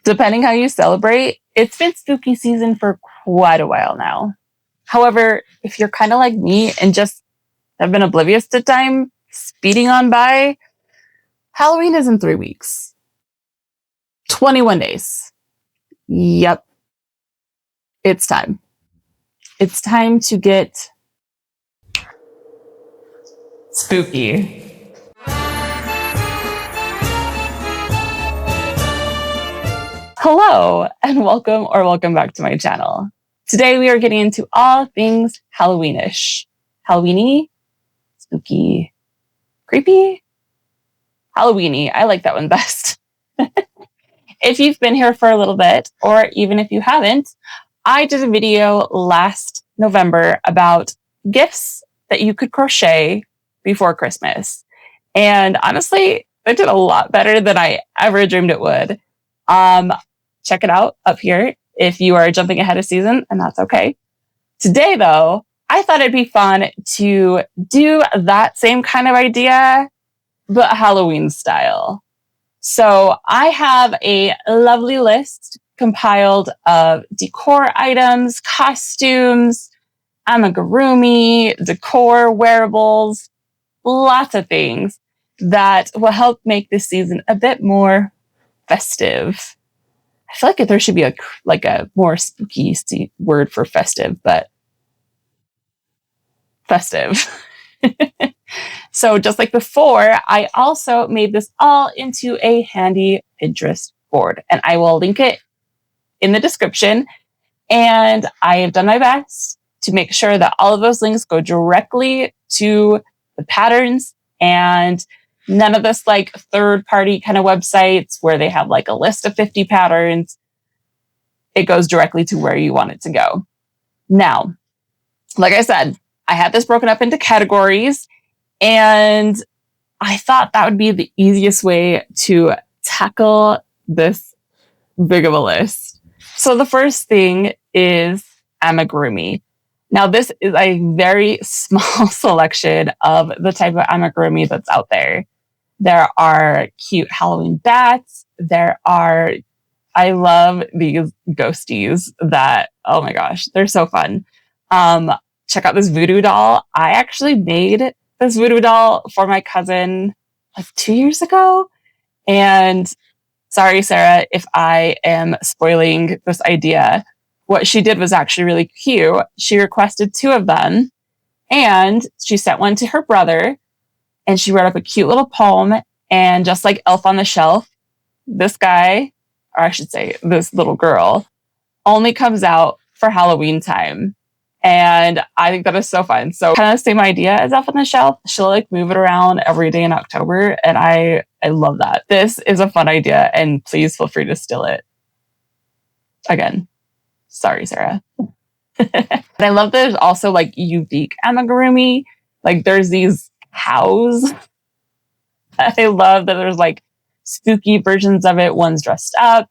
Depending how you celebrate, it's been spooky season for quite a while now. However, if you're kind of like me and just have been oblivious to time speeding on by, Halloween is in 3 weeks. 21 days. Yep. It's time. It's time to get spooky. Hello, and welcome back to my channel. Today we are getting into all things Halloweenish. Halloweeny? Spooky? Creepy? Halloweeny. I like that one best. If you've been here for a little bit, or even if you haven't, I did a video last November about gifts that you could crochet before Christmas. And honestly, it did a lot better than I ever dreamed it would. Check it out up here if you are jumping ahead of season, and that's okay. Today, though, I thought it'd be fun to do that same kind of idea, but Halloween style. So I have a lovely list compiled of decor items, costumes, Amigurumi, decor, wearables, lots of things that will help make this season a bit more festive. I feel like there should be a more spooky word for festive, but festive. So just like before, I also made this all into a handy Pinterest board, and I will link it in the description. And I have done my best to make sure that all of those links go directly to the patterns and none of this like third-party kind of websites where they have like a list of 50 patterns. It goes directly to where you want it to go. Now, like I said, I had this broken up into categories, and I thought that would be the easiest way to tackle this big of a list. So the first thing is Amigurumi. Now, this is a very small selection of the type of Amigurumi that's out there. There are cute Halloween bats. I love these ghosties that, oh my gosh, they're so fun. Check out this voodoo doll. I actually made this voodoo doll for my cousin like 2 years ago. And sorry, Sarah, if I am spoiling this idea. What she did was actually really cute. She requested 2 of them, and she sent one to her brother, and she wrote up a cute little poem. And just like Elf on the Shelf, this guy, or I should say this little girl, only comes out for Halloween time. And I think that is so fun. So kind of the same idea as Elf on the Shelf. She'll like move it around every day in October. And I love that. This is a fun idea, and please feel free to steal it. Again, sorry, Sarah. And I love that there's also like unique Amigurumi. Like there's these cows. I love that there's like spooky versions of it. One's dressed up.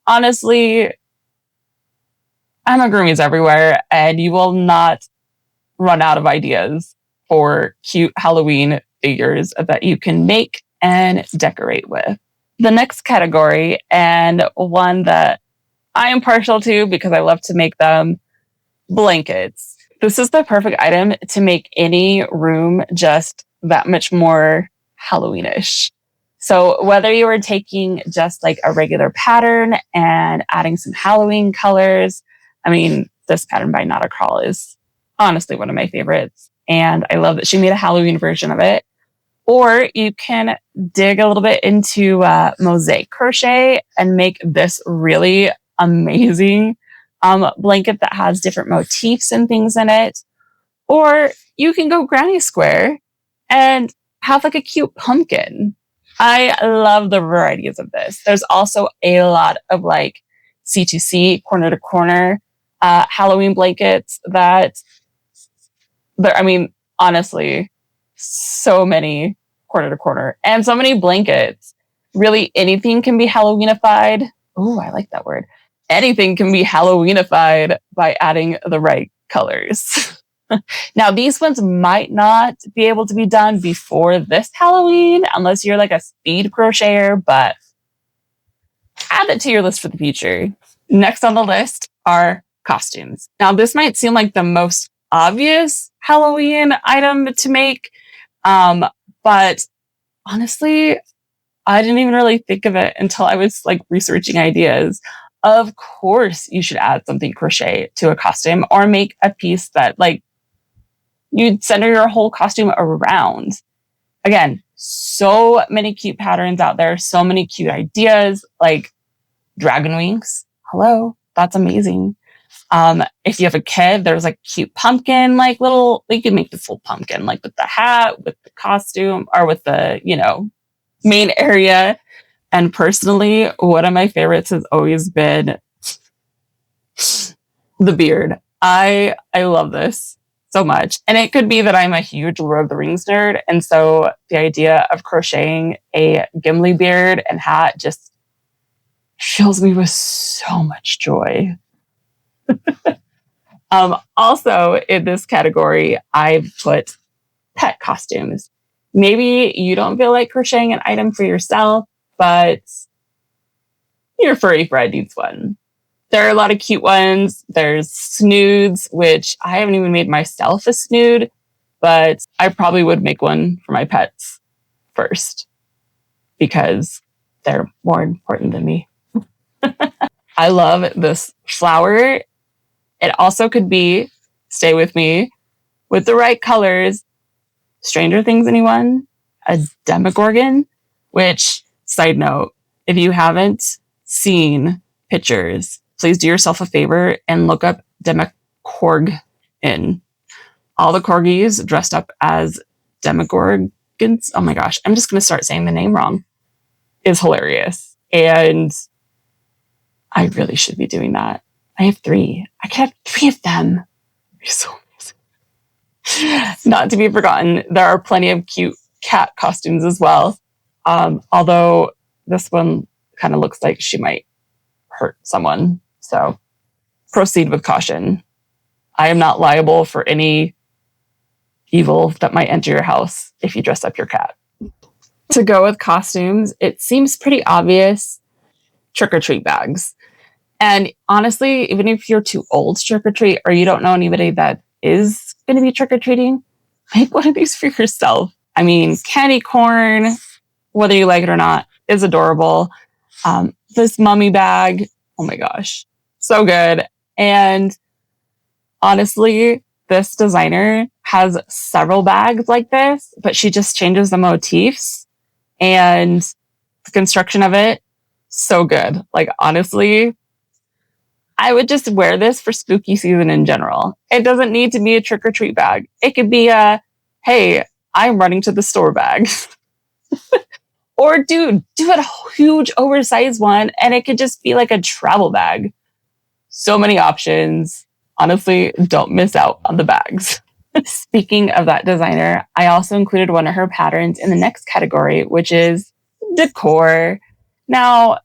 Honestly, Amigurumis everywhere, and you will not run out of ideas for cute Halloween figures that you can make and decorate with. The next category, and one that I am partial to because I love to make them, blankets. This is the perfect item to make any room just that much more Halloweenish. So whether you are taking just like a regular pattern and adding some Halloween colors, I mean, this pattern by Not a Crawl is honestly one of my favorites. And I love that she made a Halloween version of it. Or you can dig a little bit into mosaic crochet and make this really amazing blanket that has different motifs and things in it. Or you can go granny square and have like a cute pumpkin. I love the varieties of this. There's also a lot of like C2C, corner to corner Halloween blankets that, I mean, honestly, so many corner to corner and so many blankets. Really, anything can be Halloweenified. Oh, I like that word. Anything can be Halloweenified by adding the right colors. Now, these ones might not be able to be done before this Halloween unless you're like a speed crocheter, but add that to your list for the future. Next on the list are costumes. Now, this might seem like the most obvious Halloween item to make, but honestly, I didn't even really think of it until I was like researching ideas. Of course, you should add something crochet to a costume or make a piece that like you'd center your whole costume around. Again, so many cute patterns out there, so many cute ideas like dragon wings. Hello, that's amazing. If you have a kid, there's like cute pumpkin, like little, you can make this little pumpkin, like with the hat, with the costume, or with the, main area. And personally, one of my favorites has always been the beard. I love this so much. And it could be that I'm a huge Lord of the Rings nerd. And so the idea of crocheting a Gimli beard and hat just fills me with so much joy. Also, in this category, I've put pet costumes. Maybe you don't feel like crocheting an item for yourself, but your furry friend needs one. There are a lot of cute ones. There's snoods, which I haven't even made myself a snood, but I probably would make one for my pets first because they're more important than me. I love this flower. It also could be, stay with me, with the right colors, Stranger Things, anyone? A Demogorgon, which, side note, if you haven't seen pictures, please do yourself a favor and look up Demogorgon. All the Corgis dressed up as Demogorgons. Oh my gosh, I'm just going to start saying the name wrong. Is hilarious. And I really should be doing that. I have 3. I could have 3 of them. It'd be so amazing. Not to be forgotten, there are plenty of cute cat costumes as well. Although this one kind of looks like she might hurt someone. So proceed with caution. I am not liable for any evil that might enter your house if you dress up your cat. To go with costumes, it seems pretty obvious, trick-or-treat bags. And honestly, even if you're too old to trick-or-treat or you don't know anybody that is going to be trick-or-treating, make one of these for yourself. I mean, candy corn, whether you like it or not, is adorable. This mummy bag, oh my gosh, so good. And honestly, this designer has several bags like this, but she just changes the motifs and the construction of it. So good. Like, honestly, I would just wear this for spooky season in general. It doesn't need to be a trick-or-treat bag. It could be a, hey, I'm running to the store bag. Or do a huge oversized one and it could just be like a travel bag. So many options. Honestly, don't miss out on the bags. Speaking of that designer, I also included one of her patterns in the next category, which is decor. Now,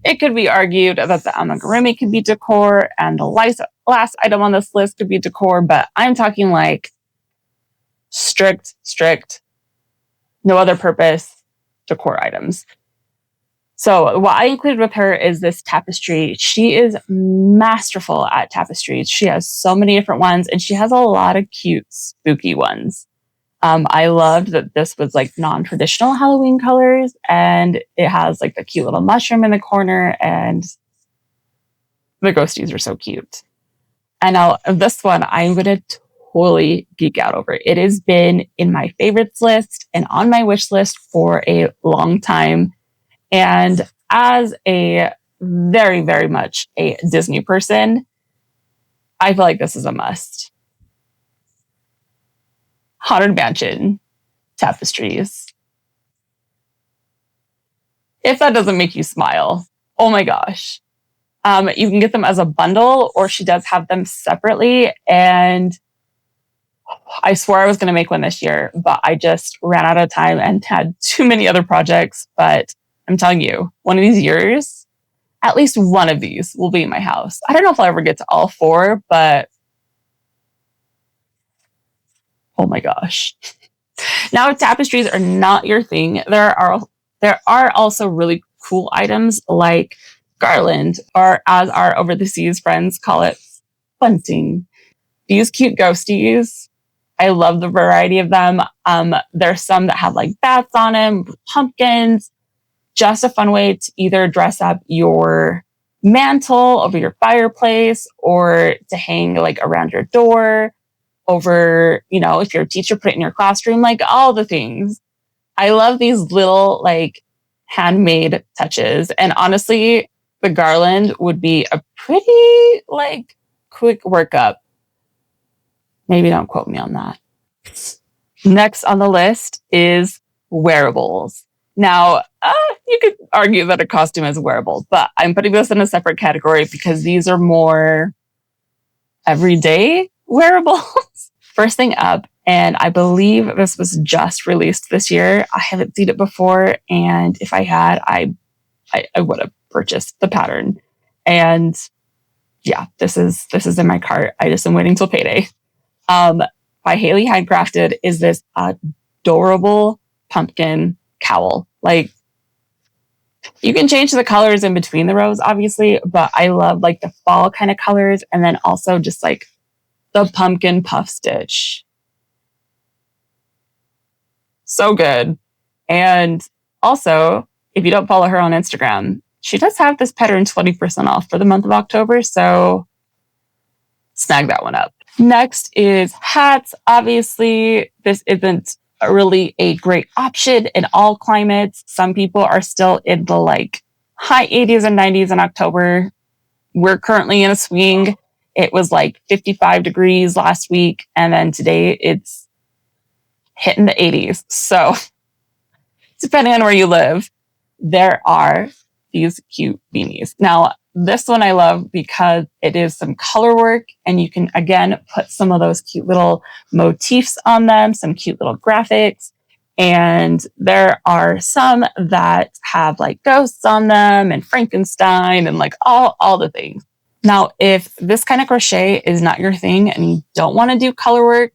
it could be argued that the amigurumi could be decor and the last item on this list could be decor, but I'm talking like strict, no other purpose decor items. So what I included with her is this tapestry. She is masterful at tapestries. She has so many different ones and she has a lot of cute, spooky ones. I loved that this was like non-traditional Halloween colors and it has like the cute little mushroom in the corner and the ghosties are so cute. And now this one, I'm going to totally geek out over. It has been in my favorites list and on my wish list for a long time. And as a very, very much a Disney person, I feel like this is a must. Haunted Mansion tapestries. If that doesn't make you smile, oh my gosh. You can get them as a bundle or she does have them separately. And I swore I was going to make one this year, but I just ran out of time and had too many other projects. But I'm telling you, one of these years, at least one of these will be in my house. I don't know if I'll ever get to all 4, but oh my gosh. Now, if tapestries are not your thing, there are also really cool items like garland, or as our over the seas friends call it, bunting. These cute ghosties, I love the variety of them. There's some that have like bats on them, pumpkins, just a fun way to either dress up your mantle over your fireplace or to hang like around your door, over, if you're a teacher, put it in your classroom, like all the things. I love these little like handmade touches. And honestly, the garland would be a pretty like quick workup. Maybe don't quote me on that. Next on the list is wearables. Now, you could argue that a costume is wearable, but I'm putting this in a separate category because these are more everyday wearables. First thing up, and I believe this was just released this year. I haven't seen it before, and if I had, I would have purchased the pattern. And yeah, this is in my cart. I just am waiting till payday. By Haley Handcrafted is this adorable pumpkin cowl. Like, you can change the colors in between the rows, obviously, but I love like the fall kind of colors, and then also just like the pumpkin puff stitch. So good. And also, if you don't follow her on Instagram, she does have this pattern 20% off for the month of October, so snag that one up. Next is hats. Obviously, this isn't really a great option in all climates. Some people are still in the like high 80s and 90s in October. We're currently in a swing. It was like 55 degrees last week, and then today it's hitting the 80s. So depending on where you live, there are these cute beanies. Now, this one I love because it is some color work, and you can, again, put some of those cute little motifs on them, some cute little graphics. And there are some that have like ghosts on them and Frankenstein and like all the things. Now, if this kind of crochet is not your thing and you don't want to do color work,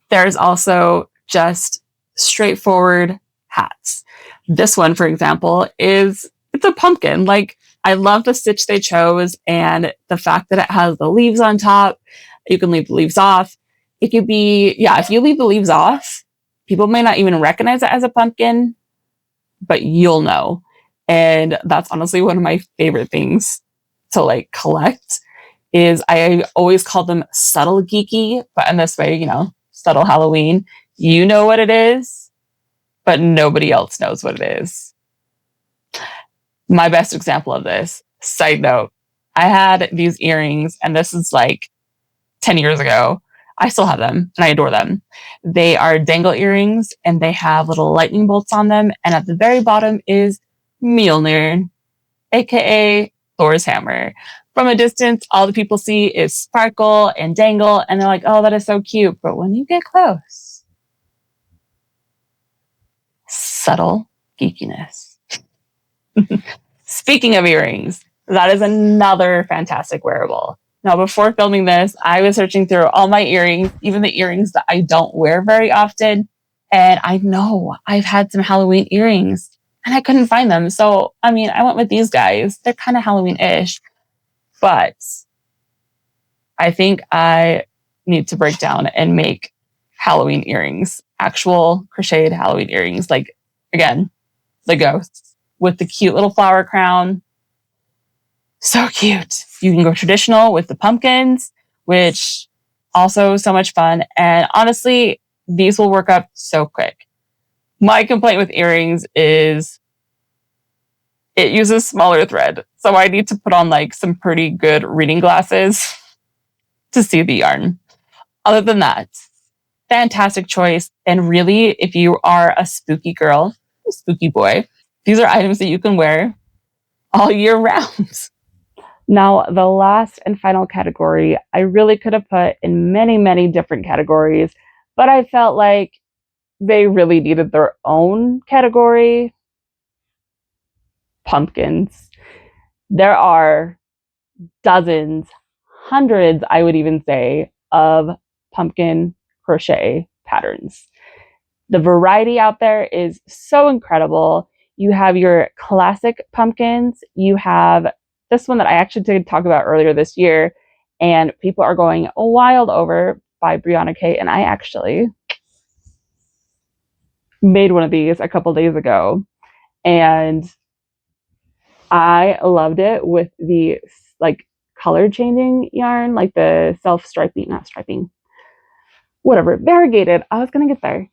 there's also just straightforward hats. This one, for example, it's a pumpkin. Like, I love the stitch they chose and the fact that it has the leaves on top. You can leave the leaves off. If you leave the leaves off, people may not even recognize it as a pumpkin, but you'll know. And that's honestly one of my favorite things to like collect. Is I always call them subtle geeky, but in this way, subtle Halloween. You know what it is, but nobody else knows what it is. My best example of this, side note, I had these earrings, and this is like 10 years ago. I still have them, and I adore them. They are dangle earrings, and they have little lightning bolts on them, and at the very bottom is Mjolnir, aka Thor's hammer. From a distance, all the people see is sparkle and dangle, and they're like, oh, that is so cute. But when you get close, subtle geekiness. Speaking of earrings, that is another fantastic wearable. Now, before filming this, I was searching through all my earrings, even the earrings that I don't wear very often. And I know I've had some Halloween earrings and I couldn't find them. So, I went with these guys. They're kind of Halloween-ish. But I think I need to break down and make Halloween earrings, actual crocheted Halloween earrings. Like, again, the ghosts with the cute little flower crown. So cute. You can go traditional with the pumpkins, which also so much fun. And honestly, these will work up so quick. My complaint with earrings is it uses smaller thread. So I need to put on like some pretty good reading glasses to see the yarn. Other than that, fantastic choice. And really, if you are a spooky girl, a spooky boy, these are items that you can wear all year round. Now, the last and final category, I really could have put in many, many different categories, but I felt like they really needed their own category. Pumpkins. There are dozens, hundreds, I would even say, of pumpkin crochet patterns. The variety out there is so incredible. You have your classic pumpkins. You have this one that I actually did talk about earlier this year, and people are going wild over, by Brianna K. And I actually made one of these a couple days ago, and I loved it with the like color changing yarn, like the self striping, not striping, whatever, variegated. I was gonna get there,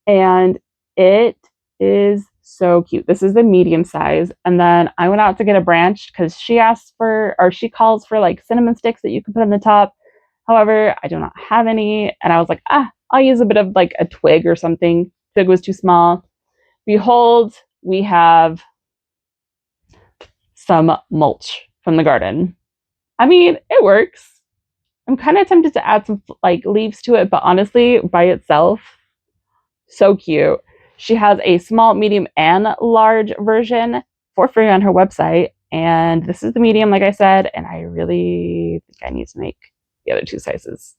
and it is so cute. This is the medium size, and then I went out to get a branch because she asked for, or she calls for, like cinnamon sticks that you can put on the top. However, I do not have any, and I was like, I'll use a bit of like a twig or something. Twig was too small. Behold, we have some mulch from the garden. I mean, it works. I'm kind of tempted to add some like leaves to it, but honestly, by itself, so cute. She has a small, medium, and large version for free on her website. And this is the medium, like I said, and I really think I need to make the other two sizes.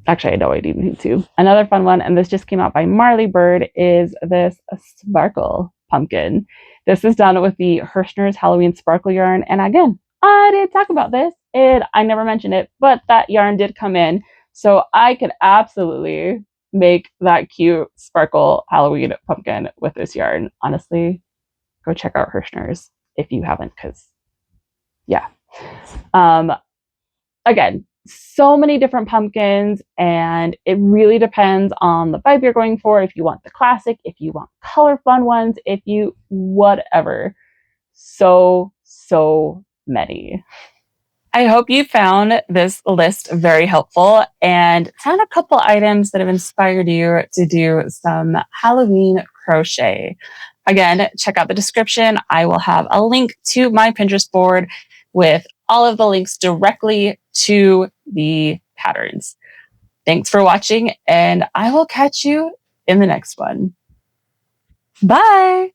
Actually, I know I need to. Another fun one, and this just came out by Marley Bird, is this sparkle pumpkin. This is done with the Hirschner's Halloween sparkle yarn. And again, I didn't talk about this, and I never mentioned it, but that yarn did come in. So I could absolutely make that cute sparkle Halloween pumpkin with this yarn. Honestly, go check out Hirschner's if you haven't, because yeah. Again, so many different pumpkins, and it really depends on the vibe you're going for. If you want the classic, if you want color fun ones, if you whatever. So many. I hope you found this list very helpful and found a couple items that have inspired you to do some Halloween crochet. Again, check out the description. I will have a link to my Pinterest board with all of the links directly to the patterns. Thanks for watching, and I will catch you in the next one. Bye.